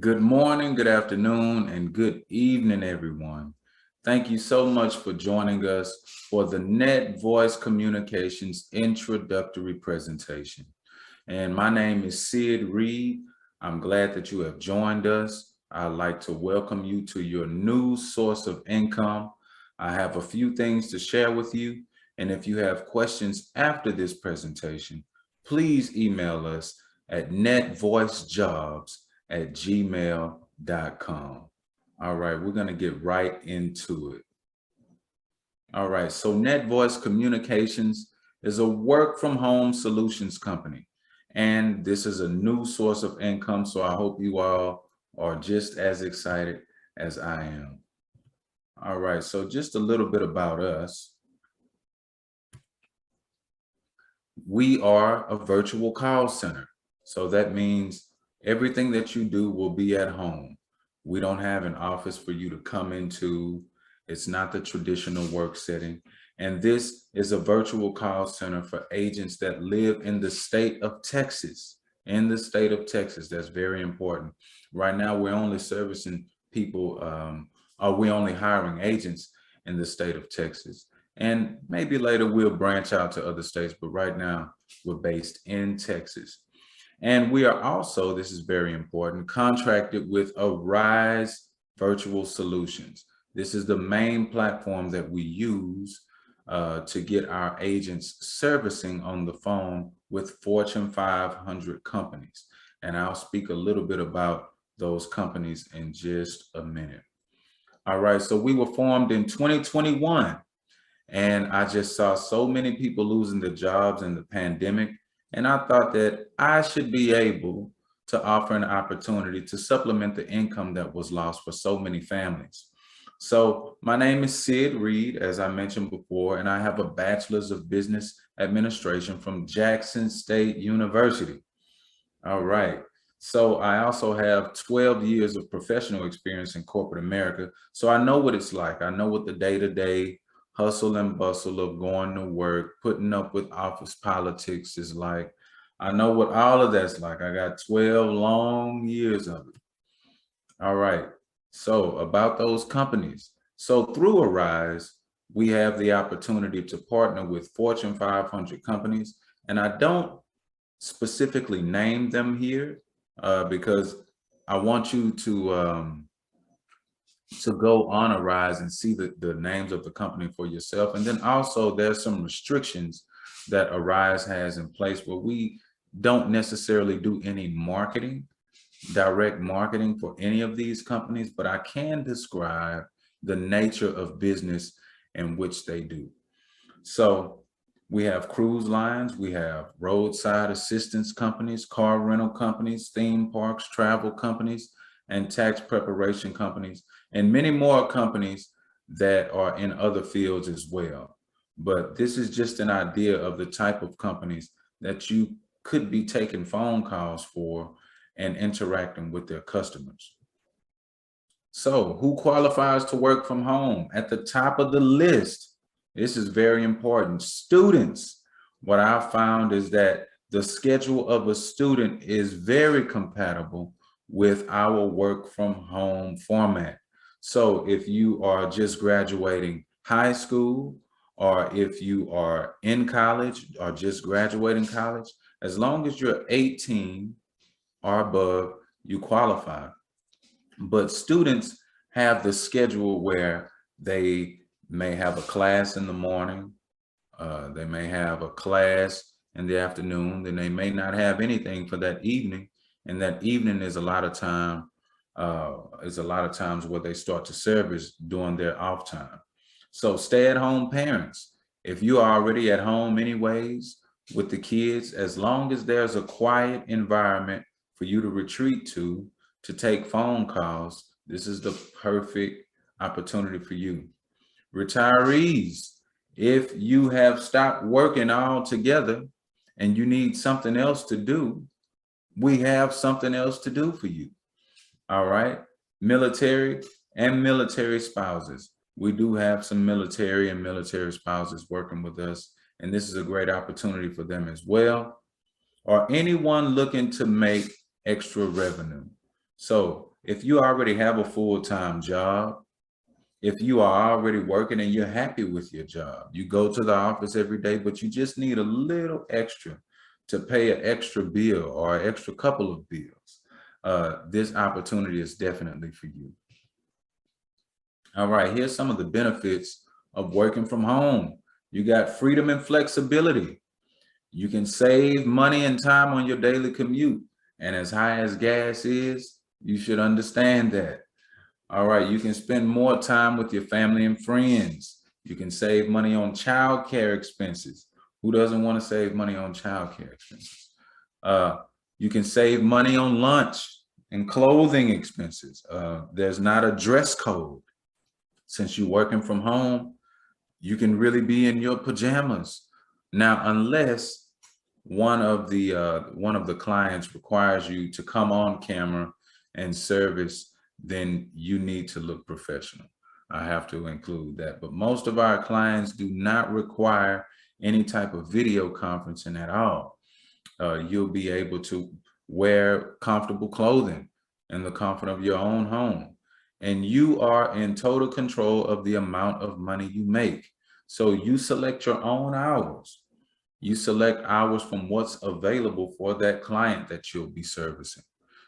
Good morning, good afternoon, and good evening, everyone. Thank you so much for joining us for the Netvoice Communications introductory presentation. And my name is Sid Reed. I'm glad that you have joined us. I'd like to welcome you to your new source of income. I have a few things to share with you. And if you have questions after this presentation, please email us at netvoicejobs@gmail.com. All right, we're going to get right into it. All right, so Netvoice Communications is a work from home solutions company. And this is a new source of income. So I hope you all are just as excited as I am. All right, so just a little bit about us. We are a virtual call center. So that means everything that you do will be at home. We don't have an office for you to come into. It's not the traditional work setting. And this is a virtual call center for agents that live in the state of Texas. In the state of Texas, that's very important. Right now, we're only servicing people, or we're only hiring agents in the state of Texas. And maybe later we'll branch out to other states, but right now we're based in Texas. And we are also, this is very important, contracted with Arise Virtual Solutions. This is the main platform that we use to get our agents servicing on the phone with Fortune 500 companies. And I'll speak a little bit about those companies in just a minute. All right, so we were formed in 2021. And I just saw so many people losing their jobs in the pandemic. And I thought that I should be able to offer an opportunity to supplement the income that was lost for so many families. So my name is Sid Reed, as I mentioned before, and I have a bachelor's of business administration from Jackson State University. All right. So I also have 12 years of professional experience in corporate America. So I know what it's like. I know what the day-to-day hustle and bustle of going to work, putting up with office politics is like. I know what all of that's like. I got 12 long years of it. All right. So about those companies. So through Arise, we have the opportunity to partner with Fortune 500 companies. And I don't specifically name them here because I want you to go on Arise and see the names of the company for yourself. And then also there's some restrictions that Arise has in place where we don't necessarily do any marketing, direct marketing for any of these companies, but I can describe the nature of business in which they do. So we have cruise lines, we have roadside assistance companies, car rental companies, theme parks, travel companies, and tax preparation companies, and many more companies that are in other fields as well. But this is just an idea of the type of companies that you could be taking phone calls for and interacting with their customers. So who qualifies to work from home? At the top of the list, this is very important, students. What I found is that the schedule of a student is very compatible with our work from home format. So if you are just graduating high school, or if you are in college or just graduating college, as long as you're 18 or above, you qualify. But students have the schedule where they may have a class in the morning, they may have a class in the afternoon, then they may not have anything for that evening. And that evening is a lot of times where they start to service during their off time. So stay-at-home parents, if you are already at home anyways with the kids, as long as there's a quiet environment for you to retreat to take phone calls, this is the perfect opportunity for you. Retirees, if you have stopped working altogether and you need something else to do, we have something else to do for you. All right. Military and military spouses. We do have some military and military spouses working with us, and this is a great opportunity for them as well. Or anyone looking to make extra revenue. So if you already have a full-time job, if you are already working and you're happy with your job, you go to the office every day, but you just need a little extra to pay an extra bill or an extra couple of bills, this opportunity is definitely for you. All right, here's some of the benefits of working from home. You got freedom and flexibility. You can save money and time on your daily commute. And as high as gas is, you should understand that. All right, you can spend more time with your family and friends. You can save money on childcare expenses. Who doesn't want to save money on childcare expenses? Uh, you can save money on lunch and clothing expenses. There's not a dress code. Since you're working from home, you can really be in your pajamas. Now, unless one of the clients requires you to come on camera and service, then you need to look professional. I have to include that. But most of our clients do not require any type of video conferencing at all. You'll be able to wear comfortable clothing in the comfort of your own home. And you are in total control of the amount of money you make. So you select your own hours. You select hours from what's available for that client that you'll be servicing.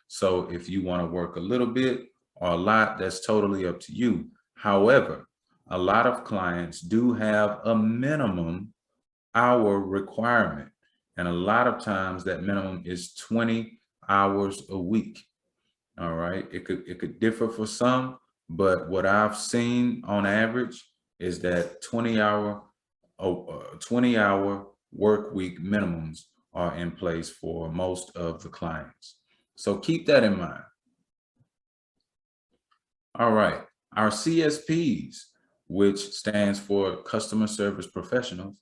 So if you want to work a little bit or a lot, that's totally up to you. However, a lot of clients do have a minimum hour requirement. And a lot of times that minimum is 20 hours a week. All right. It could differ for some, but what I've seen on average is that 20-hour work week minimums are in place for most of the clients. So keep that in mind. All right. Our CSPs, which stands for Customer Service Professionals,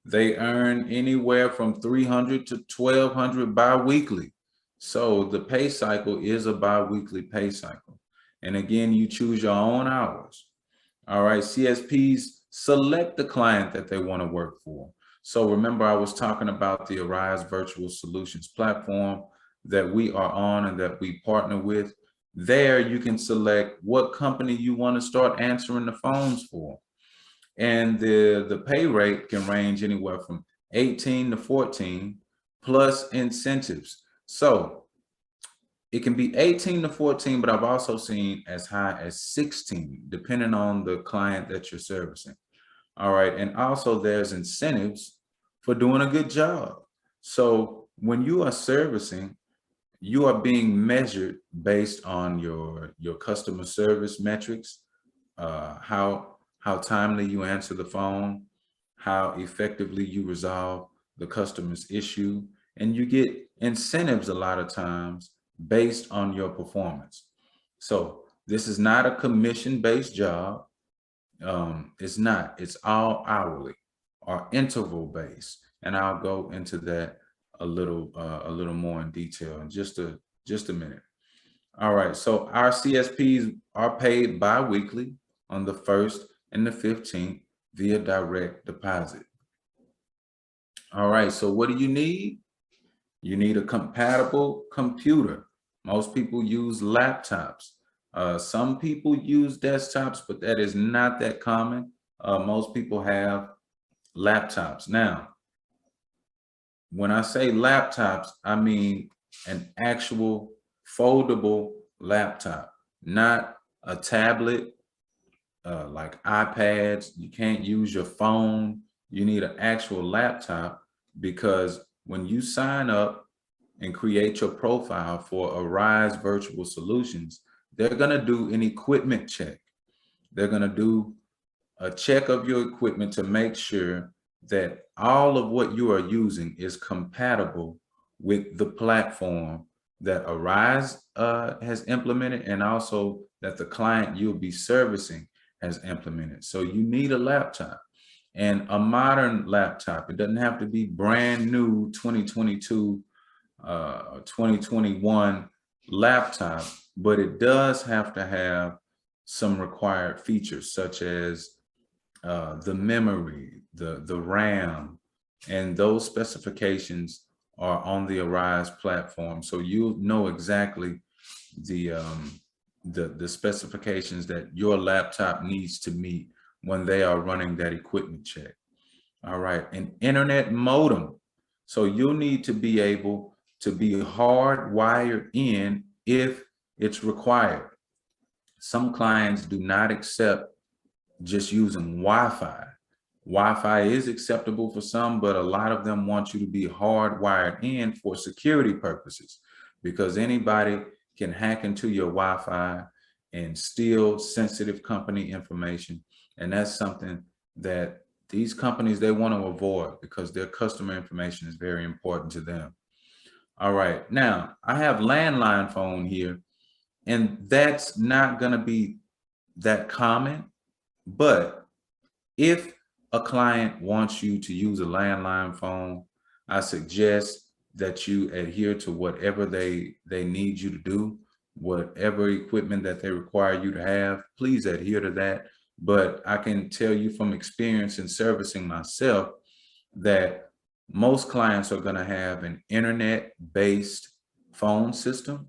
they earn anywhere from 300 to 1,200 biweekly. So the pay cycle is a biweekly pay cycle. And again, you choose your own hours. All right, CSPs select the client that they want to work for. So remember, I was talking about the Arise Virtual Solutions platform that we are on and that we partner with. There, you can select what company you want to start answering the phones for. And the pay rate can range anywhere from 18 to 14 plus incentives. So it can be 18 to 14, but I've also seen as high as 16, depending on the client that you're servicing. All right. And also there's incentives for doing a good job. So when you are servicing, you are being measured based on your customer service metrics, how timely you answer the phone, how effectively you resolve the customer's issue, and you get incentives a lot of times based on your performance. So this is not a commission-based job. It's not. It's all hourly or interval based, and I'll go into that a little more in detail in just a minute. All right. So our CSPs are paid bi-weekly on the 1st and the 15th via direct deposit. All right. So what do you need? You need a compatible computer. Most people use laptops. Some people use desktops, but that is not that common. Most people have laptops. Now, when I say laptops, I mean an actual foldable laptop, not a tablet like iPads. You can't use your phone. You need an actual laptop because when you sign up and create your profile for Arise Virtual Solutions, they're going to do an equipment check. They're going to do a check of your equipment to make sure that all of what you are using is compatible with the platform that Arise has implemented and also that the client you'll be servicing has implemented. So you need a laptop and a modern laptop. It doesn't have to be brand new 2022 2021 laptop, but it does have to have some required features such as the memory, the RAM, and those specifications are on the Arise platform. So you know exactly the um, the specifications that your laptop needs to meet when they are running that equipment check. All right, an internet modem. So you'll need to be able to be hardwired in if it's required. Some clients do not accept just using Wi-Fi. Wi-Fi is acceptable for some, but a lot of them want you to be hardwired in for security purposes, because anybody can hack into your Wi-Fi and steal sensitive company information. And that's something that these companies, they want to avoid because their customer information is very important to them. All right, now I have landline phone here, and that's not going to be that common, but if a client wants you to use a landline phone, I suggest that you adhere to whatever they need you to do, whatever equipment that they require you to have, please adhere to that. But I can tell you from experience in servicing myself that most clients are going to have an internet-based phone system.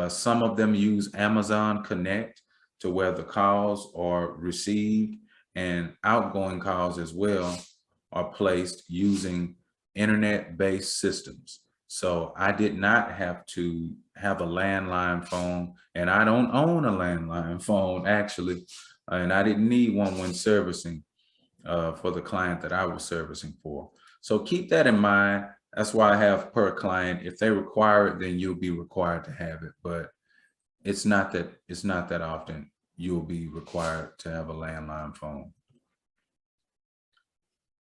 Some of them use Amazon Connect to where the calls are received and outgoing calls as well are placed using internet-based systems. So I did not have to have a landline phone, and I don't own a landline phone actually, and I didn't need one when servicing for the client that I was servicing for. So keep that in mind. That's why I have per client. If they require it, then you'll be required to have it. But it's not that often you'll be required to have a landline phone.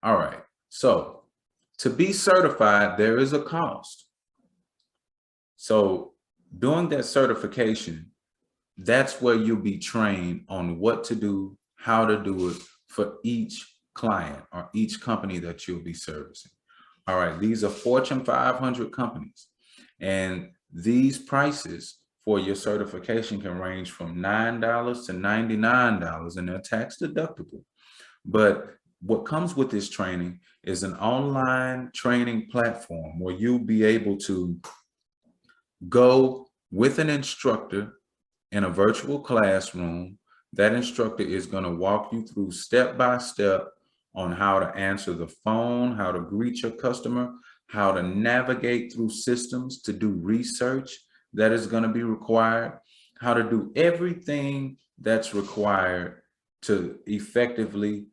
All right. So to be certified, there is a cost. So doing that certification, that's where you'll be trained on what to do, how to do it for each client or each company that you'll be servicing. All right, these are Fortune 500 companies, and these prices for your certification can range from $9 to $99, and they're tax deductible. But what comes with this training is an online training platform where you'll be able to go with an instructor in a virtual classroom. That instructor is going to walk you through step by step on how to answer the phone, how to greet your customer, how to navigate through systems to do research that is going to be required, how to do everything that's required to effectively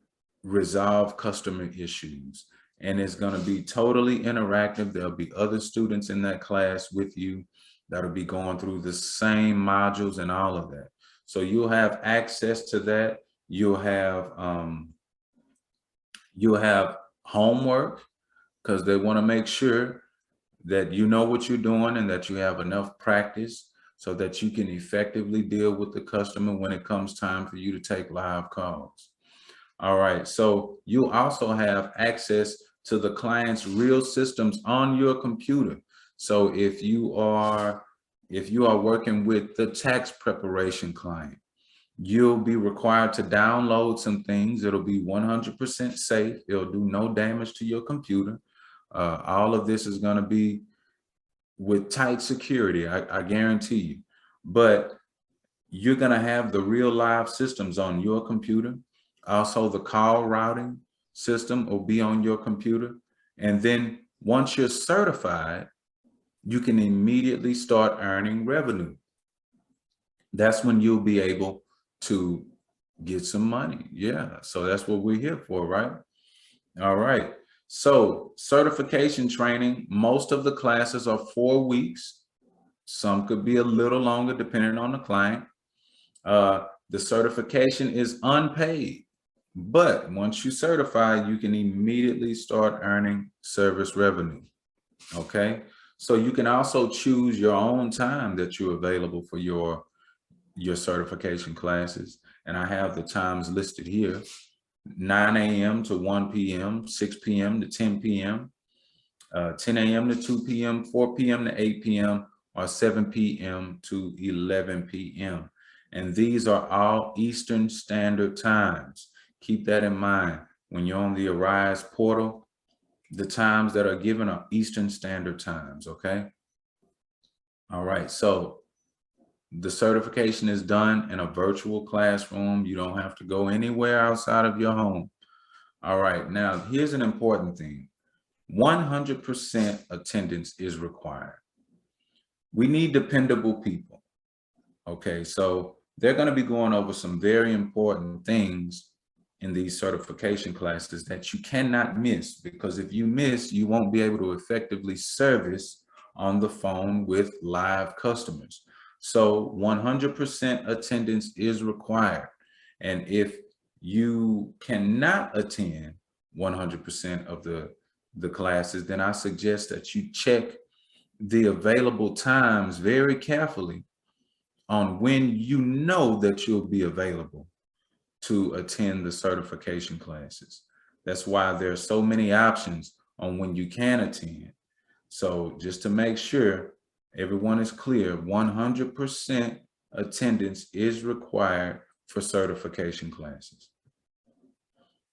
resolve customer issues. And it's going to be totally interactive. There'll be other students in that class with you that'll be going through the same modules and all of that. So you'll have access to that. You'll have homework, because they want to make sure that you know what you're doing and that you have enough practice so that you can effectively deal with the customer when it comes time for you to take live calls. All right, so you also have access to the client's real systems on your computer. So if you are working with the tax preparation client, you'll be required to download some things. It'll be 100% safe. It'll do no damage to your computer. All of this is going to be with tight security, I guarantee you. But you're going to have the real live systems on your computer. Also, the call routing system will be on your computer. And then once you're certified, you can immediately start earning revenue. That's when you'll be able to get some money. Yeah, so that's what we're here for, right? All right. So certification training, most of the classes are 4 weeks. Some could be a little longer depending on the client. The certification is unpaid, but once you certify, you can immediately start earning service revenue. Okay. So you can also choose your own time that you're available for your certification classes. And I have the times listed here: 9 a.m. to 1 p.m., 6 p.m. to 10 p.m., 10 a.m. to 2 p.m., 4 p.m. to 8 p.m., or 7 p.m. to 11 p.m. And these are all Eastern Standard Times. Keep that in mind. When you're on the Arise portal, the times that are given are Eastern Standard Times, okay? All right, so The certification is done in a virtual classroom. You don't have to go anywhere outside of your home. All right, now here's an important thing. 100% attendance is required. We need dependable people. Okay, so they're going to be going over some very important things in these certification classes that you cannot miss, because if you miss, you won't be able to effectively service on the phone with live customers. So 100% attendance is required. And if you cannot attend 100% of the classes, then I suggest that you check the available times very carefully on when you know that you'll be available to attend the certification classes. That's why there are so many options on when you can attend. So just to make sure everyone is clear, 100% attendance is required for certification classes.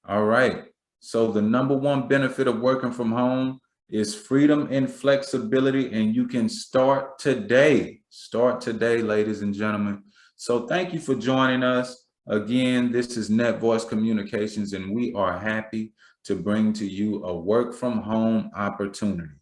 All right. So the number one benefit of working from home is freedom and flexibility, and you can start today. Start today, ladies and gentlemen. So thank you for joining us. Again, this is Netvoice Communications, and we are happy to bring to you a work from home opportunity.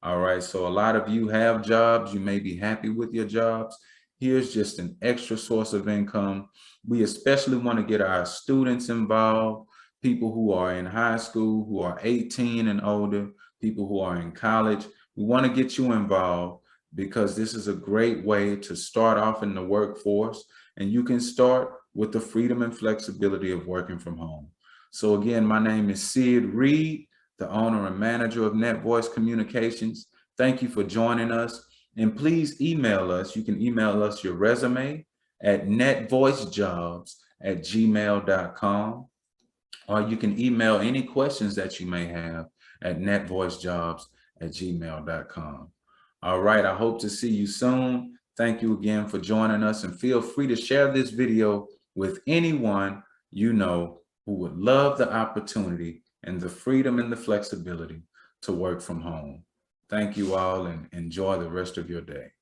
All right, so a lot of you have jobs. You may be happy with your jobs. Here's just an extra source of income. We especially want to get our students involved, people who are in high school, who are 18 and older, people who are in college. We want to get you involved because this is a great way to start off in the workforce, and you can start with the freedom and flexibility of working from home. So again, my name is Sid Reed, the owner and manager of Netvoice Communications. Thank you for joining us. And please email us. You can email us your resume at netvoicejobs@gmail.com, or you can email any questions that you may have at netvoicejobs@gmail.com. All right, I hope to see you soon. Thank you again for joining us, and feel free to share this video with anyone you know who would love the opportunity and the freedom and the flexibility to work from home. Thank you all, and enjoy the rest of your day.